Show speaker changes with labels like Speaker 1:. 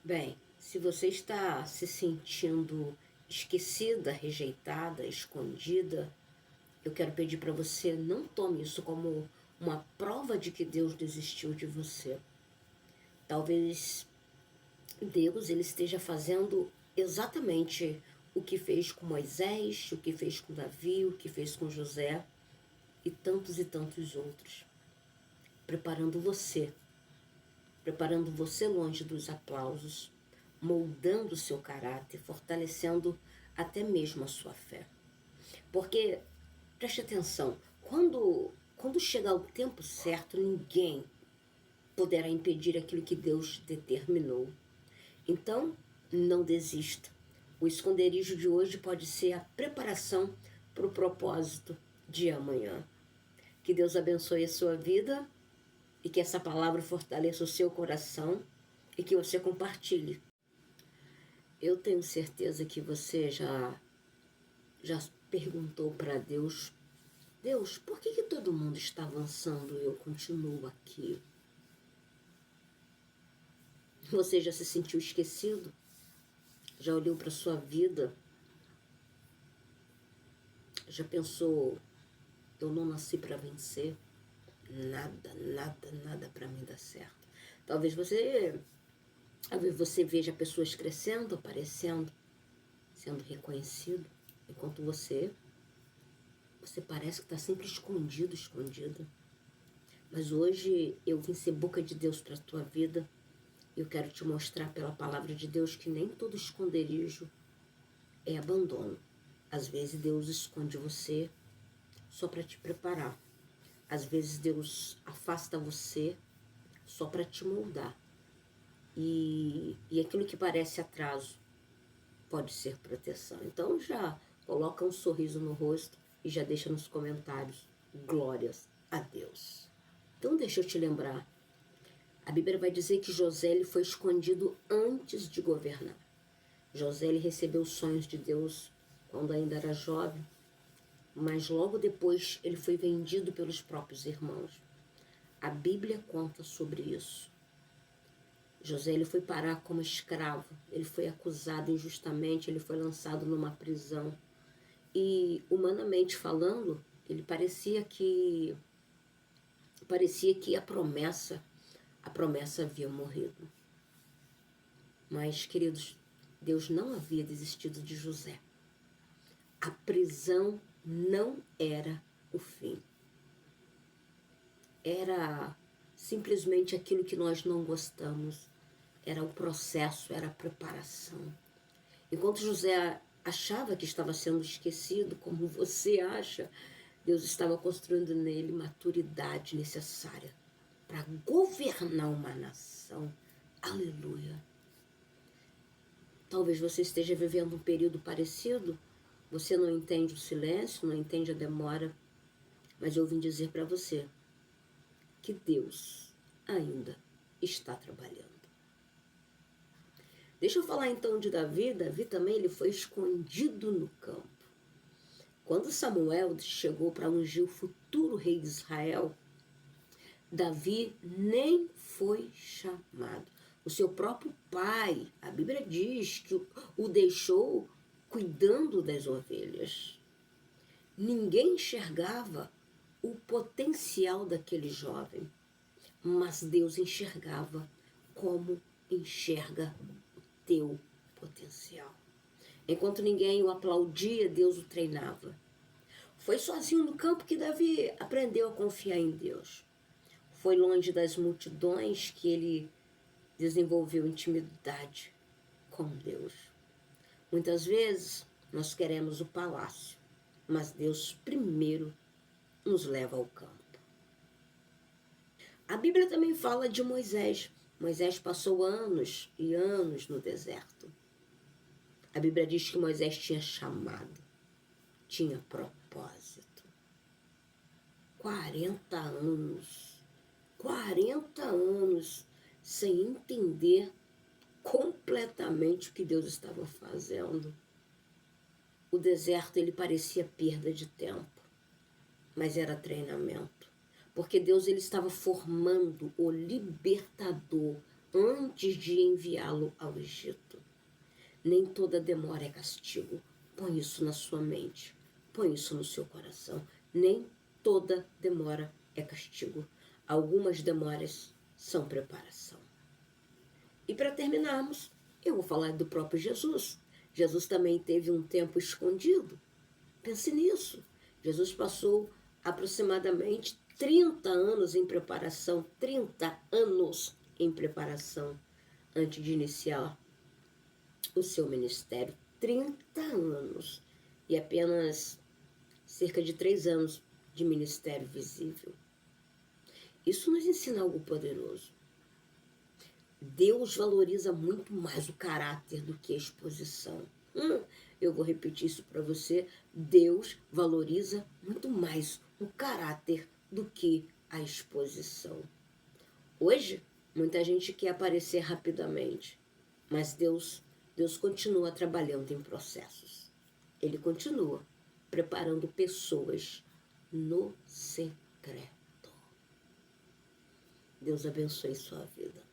Speaker 1: Bem, se você está se sentindo esquecida, rejeitada, escondida, eu quero pedir para você não tome isso como uma prova de que Deus desistiu de você. Talvez Deus ele esteja fazendo exatamente o que fez com Moisés, o que fez com Davi, o que fez com José e tantos outros, preparando você longe dos aplausos, moldando o seu caráter, fortalecendo até mesmo a sua fé. Porque, preste atenção, quando chegar o tempo certo, ninguém poderá impedir aquilo que Deus determinou. Então, não desista. O esconderijo de hoje pode ser a preparação para o propósito de amanhã. Que Deus abençoe a sua vida e que essa palavra fortaleça o seu coração e que você compartilhe. Eu tenho certeza que você já perguntou para Deus: Deus, por que todo mundo está avançando e eu continuo aqui? Você já se sentiu esquecido? Já olhou para sua vida? Já pensou, eu não nasci para vencer? Nada para mim dar certo. Talvez você veja pessoas crescendo, aparecendo, sendo reconhecido, enquanto você parece que está sempre escondida. Mas hoje eu vim ser boca de Deus para a tua vida. Eu quero te mostrar pela palavra de Deus que nem todo esconderijo é abandono. Às vezes Deus esconde você só para te preparar. Às vezes Deus afasta você só para te moldar. E aquilo que parece atraso pode ser proteção. Então já coloca um sorriso no rosto e já deixa nos comentários: glórias a Deus. Então deixa eu te lembrar. A Bíblia vai dizer que José ele foi escondido antes de governar. José ele recebeu os sonhos de Deus quando ainda era jovem, mas logo depois ele foi vendido pelos próprios irmãos. A Bíblia conta sobre isso. José ele foi parar como escravo, ele foi acusado injustamente, ele foi lançado numa prisão. E, humanamente falando, ele parecia que a promessa havia morrido. Mas, queridos, Deus não havia desistido de José. A prisão não era o fim. Era simplesmente aquilo que nós não gostamos. Era o processo, era a preparação. Enquanto José achava que estava sendo esquecido, como você acha, Deus estava construindo nele maturidade necessária para governar uma nação. Aleluia! Talvez você esteja vivendo um período parecido. Você não entende o silêncio, não entende a demora, mas eu vim dizer para você que Deus ainda está trabalhando. Deixa eu falar então de Davi. Davi também ele foi escondido no campo. Quando Samuel chegou para ungir o futuro rei de Israel, Davi nem foi chamado. O seu próprio pai, a Bíblia diz que o deixou cuidando das ovelhas. Ninguém enxergava o potencial daquele jovem, mas Deus enxergava como enxerga o teu potencial. Enquanto ninguém o aplaudia, Deus o treinava. Foi sozinho no campo que Davi aprendeu a confiar em Deus. Foi longe das multidões que ele desenvolveu intimidade com Deus. Muitas vezes nós queremos o palácio, mas Deus primeiro nos leva ao campo. A Bíblia também fala de Moisés. Moisés passou anos e anos no deserto. A Bíblia diz que Moisés tinha chamado, tinha propósito. 40 anos sem entender completamente o que Deus estava fazendo. O deserto ele parecia perda de tempo, mas era treinamento, porque Deus ele estava formando o libertador antes de enviá-lo ao Egito. Nem toda demora é castigo. Põe isso na sua mente. Põe isso no seu coração. Nem toda demora é castigo. Algumas demoras são preparação. E para terminarmos, eu vou falar do próprio Jesus. Jesus também teve um tempo escondido. Pense nisso. Jesus passou aproximadamente 30 anos em preparação, 30 anos em preparação antes de iniciar o seu ministério. 30 anos. E apenas cerca de 3 anos de ministério visível. Isso nos ensina algo poderoso. Deus valoriza muito mais o caráter do que a exposição. Eu vou repetir isso para você. Deus valoriza muito mais o caráter do que a exposição. Hoje, muita gente quer aparecer rapidamente, mas Deus continua trabalhando em processos. Ele continua preparando pessoas no secreto. Deus abençoe sua vida.